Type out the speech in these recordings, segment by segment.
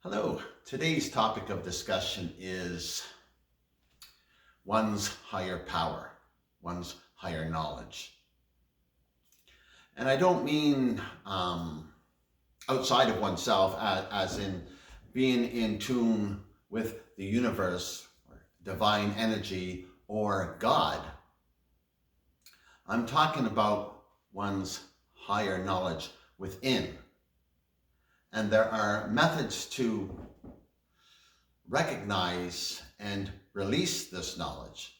Hello. Today's topic of discussion is one's higher power, one's higher knowledge. And I don't mean outside of oneself, as in being in tune with the universe, or divine energy, or God. I'm talking about one's higher knowledge within. And there are methods to recognize and release this knowledge.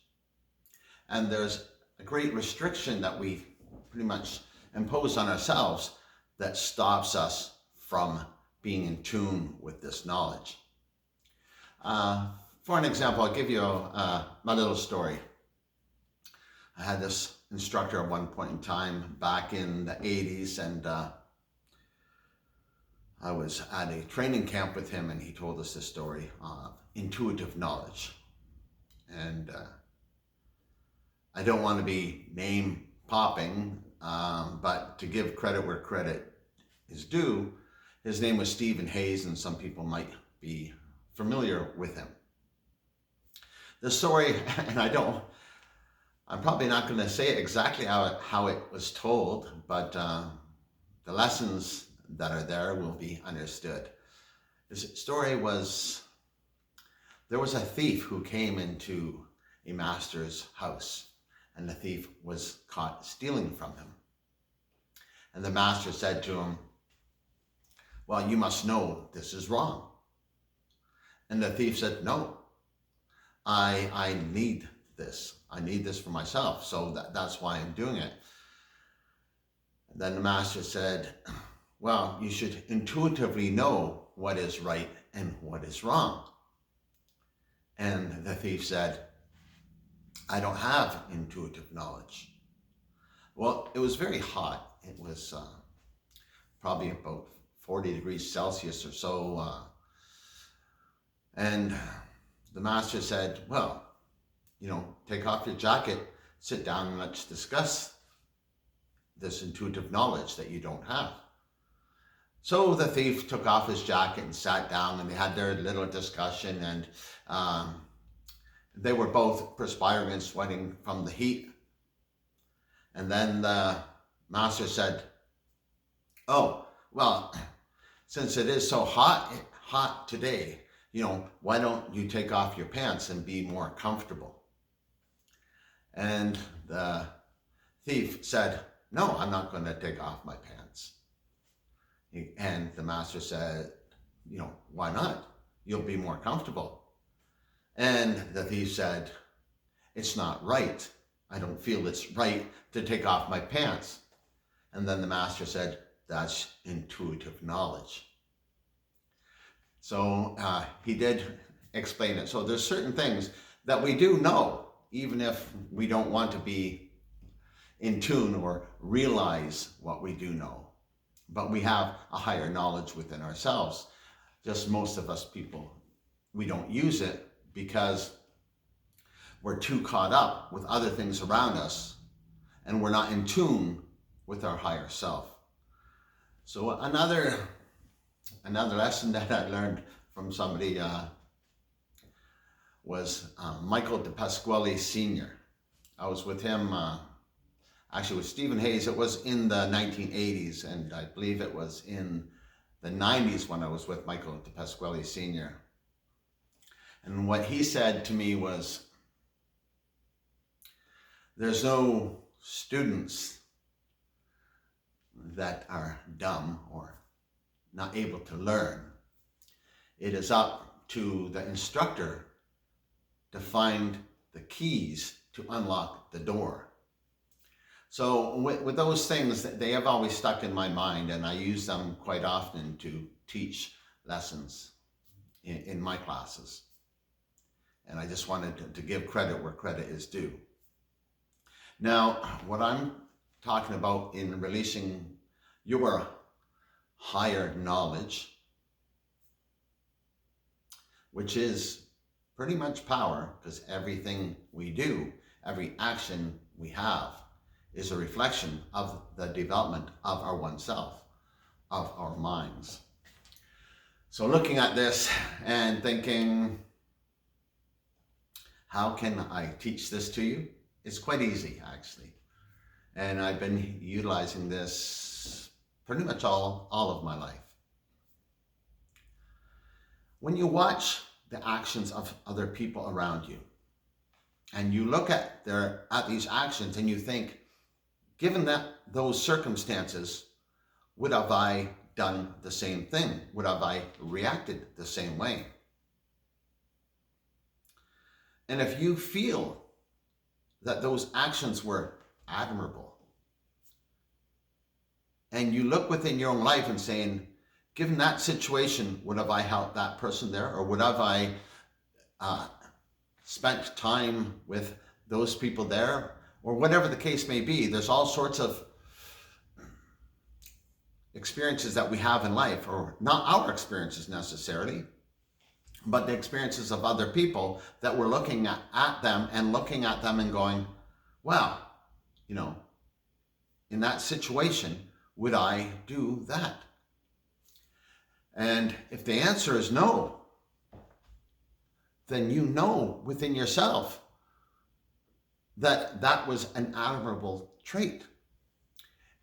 And there's a great restriction that we pretty much impose on ourselves that stops us from being in tune with this knowledge. For an example, I'll give you my little story. I had this instructor at one point in time back in the 80s, and I was at a training camp with him, and he told us this story of intuitive knowledge. And I don't want to be name popping, but to give credit where credit is due, his name was Stephen Hayes, and some people might be familiar with him. The story, and I'm probably not going to say it exactly how it was told, but the lessons that are there will be understood. His story was, there was a thief who came into a master's house, and the thief was caught stealing from him. And the master said to him, "Well, you must know this is wrong." And the thief said, "No, I need this. I need this for myself, so that's why I'm doing it." And then the master said, "Well, you should intuitively know what is right and what is wrong." And the thief said, "I don't have intuitive knowledge." Well, it was very hot. It was probably about 40 degrees Celsius or so. And the master said, "Well, take off your jacket, sit down, and let's discuss this intuitive knowledge that you don't have." So the thief took off his jacket and sat down, and they had their little discussion, and they were both perspiring and sweating from the heat. And then the master said, "Oh, well, since it is so hot today, why don't you take off your pants and be more comfortable?" And the thief said, "No, I'm not going to take off my pants." And the master said, "Why not? You'll be more comfortable." And the thief said, "It's not right. I don't feel it's right to take off my pants." And then the master said, "That's intuitive knowledge." So he did explain it. So there's certain things that we do know, even if we don't want to be in tune or realize what we do know. But we have a higher knowledge within ourselves. Just most of us people, we don't use it because we're too caught up with other things around us, and we're not in tune with our higher self. So another lesson that I learned from somebody was Michael DePasquale Sr. I was with him, actually with Stephen Hayes. It was in the 1980s, and I believe it was in the 90s when I was with Michael DePasquale Sr. And what he said to me was, there's no students that are dumb or not able to learn. It is up to the instructor to find the keys to unlock the door. So with those things, they have always stuck in my mind, and I use them quite often to teach lessons in my classes. And I just wanted to give credit where credit is due. Now, what I'm talking about in releasing your higher knowledge, which is pretty much power, because everything we do, every action we have, is a reflection of the development of our oneself, of our minds. So looking at this and thinking, how can I teach this to you? It's quite easy, actually. And I've been utilizing this pretty much all of my life. When you watch the actions of other people around you, and you look at these actions and you think, given those circumstances, would have I done the same thing? Would have I reacted the same way? And if you feel that those actions were admirable, and you look within your own life and saying, given that situation, would have I helped that person there? Or would have I spent time with those people there? Or whatever the case may be, there's all sorts of experiences that we have in life, or not our experiences necessarily, but the experiences of other people that we're looking at them and going, wow, in that situation, would I do that? And if the answer is no, then you know within yourself that was an admirable trait.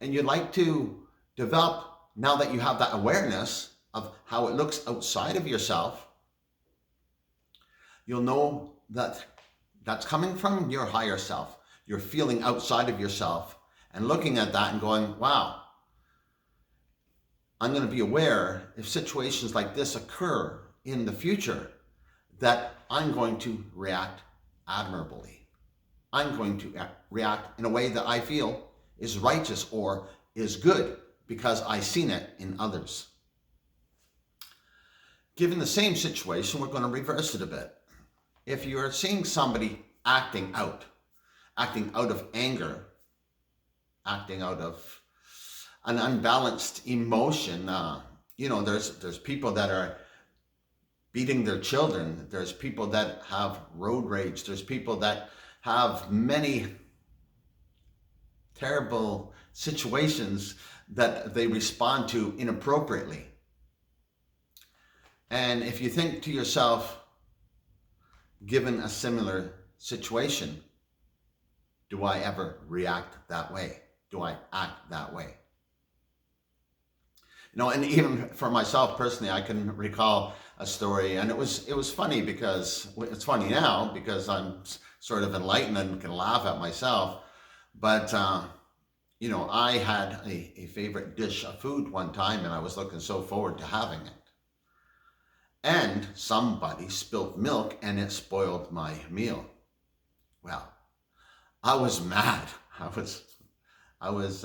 And you'd like to develop, now that you have that awareness of how it looks outside of yourself, you'll know that that's coming from your higher self. You're feeling outside of yourself and looking at that and going, wow, I'm going to be aware if situations like this occur in the future, that I'm going to react admirably. I'm going to react in a way that I feel is righteous or is good because I've seen it in others. Given the same situation, we're going to reverse it a bit. If you're seeing somebody acting out of anger, acting out of an unbalanced emotion, there's people that are beating their children. There's people that have road rage. There's people that have many terrible situations that they respond to inappropriately. And if you think to yourself, given a similar situation, do I ever react that way? Do I act that way? And even for myself personally, I can recall a story, and it was funny because it's funny now because I'm sort of enlightened and can laugh at myself. But I had a favorite dish of food one time, and I was looking so forward to having it. And somebody spilled milk, and it spoiled my meal. Well, I was mad. I was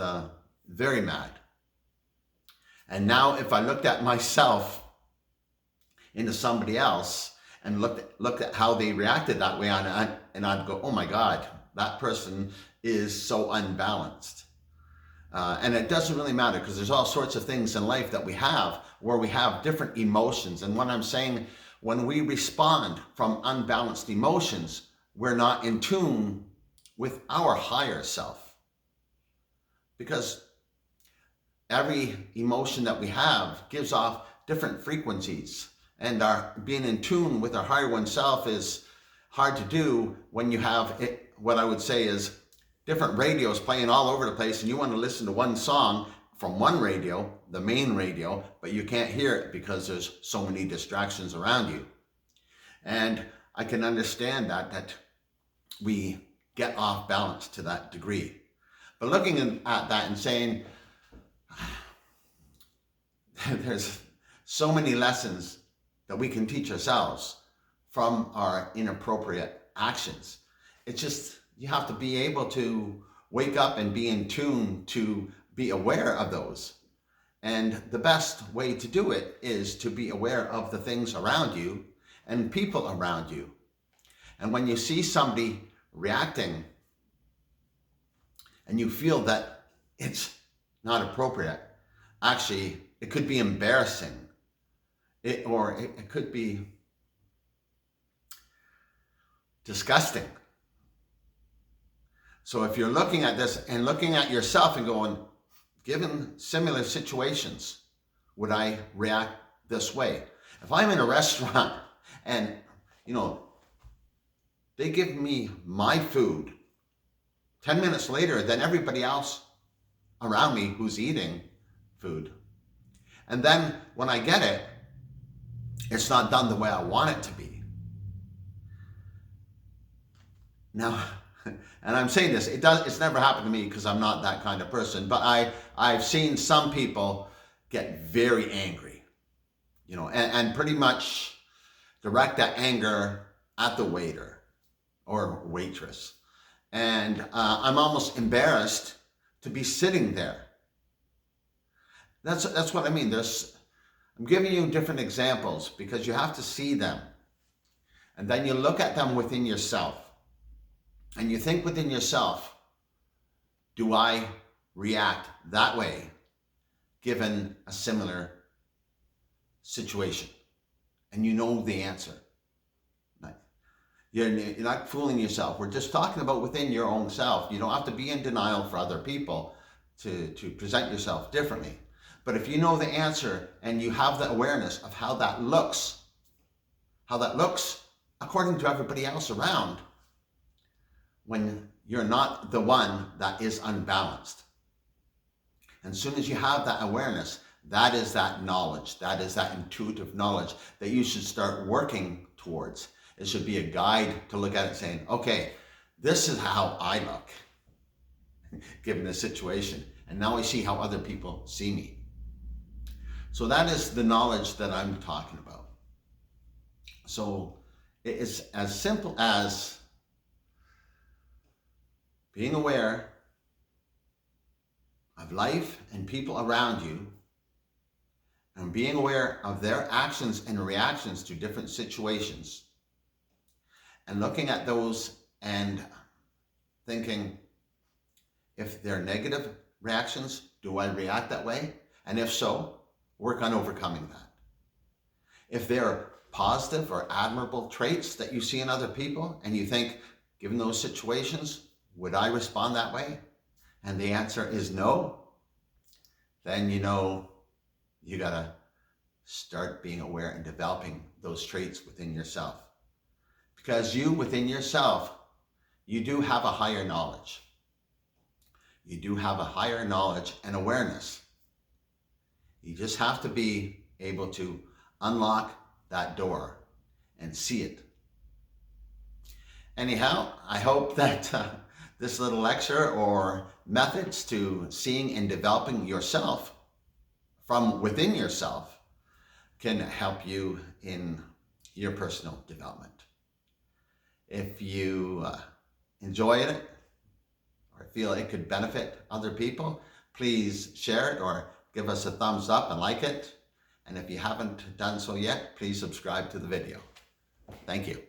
very mad. And now, if I looked at myself into somebody else and looked at how they reacted that way, and I'd go, oh my God, that person is so unbalanced. And it doesn't really matter because there's all sorts of things in life that we have where we have different emotions. And what I'm saying, when we respond from unbalanced emotions, we're not in tune with our higher self. Because every emotion that we have gives off different frequencies. And our being in tune with our higher oneself is hard to do when you have it, what I would say is different radios playing all over the place, and you want to listen to one song from one radio, the main radio, but you can't hear it because there's so many distractions around you. And I can understand that we get off balance to that degree. But looking at that and saying, there's so many lessons that we can teach ourselves from our inappropriate actions. It's just, you have to be able to wake up and be in tune to be aware of those. And the best way to do it is to be aware of the things around you and people around you. And when you see somebody reacting and you feel that it's not appropriate, actually, it could be embarrassing. It could be disgusting. So if you're looking at this and looking at yourself and going, given similar situations, would I react this way? If I'm in a restaurant and, you know, they give me my food 10 minutes later than everybody else around me who's eating food, and then when I get it, it's not done the way I want it to be. Now, and I'm saying this, it's never happened to me because I'm not that kind of person, but I've seen some people get very angry, you know, and pretty much direct that anger at the waiter or waitress. And I'm almost embarrassed to be sitting there. That's what I mean. I'm giving you different examples because you have to see them. And then you look at them within yourself. And you think within yourself, do I react that way given a similar situation? And you know the answer. You're not fooling yourself. We're just talking about within your own self. You don't have to be in denial for other people to present yourself differently. But if you know the answer and you have the awareness of how that looks according to everybody else around, when you're not the one that is unbalanced. And as soon as you have that awareness, that is that knowledge, that is that intuitive knowledge that you should start working towards. It should be a guide to look at it saying, okay, this is how I look given the situation. And now I see how other people see me. So that is the knowledge that I'm talking about. So it is as simple as being aware of life and people around you, and being aware of their actions and reactions to different situations, and looking at those and thinking, if they're negative reactions, do I react that way? And if so, work on overcoming that. If they're positive or admirable traits that you see in other people, and you think, given those situations, would I respond that way? And the answer is no. Then you know you gotta start being aware and developing those traits within yourself. Because you, within yourself, you do have a higher knowledge. You do have a higher knowledge and awareness. You just have to be able to unlock that door and see it. Anyhow, I hope that this little lecture or methods to seeing and developing yourself from within yourself can help you in your personal development. If you enjoy it or feel it could benefit other people, please share it or give us a thumbs up and like it. And if you haven't done so yet, please subscribe to the video. Thank you.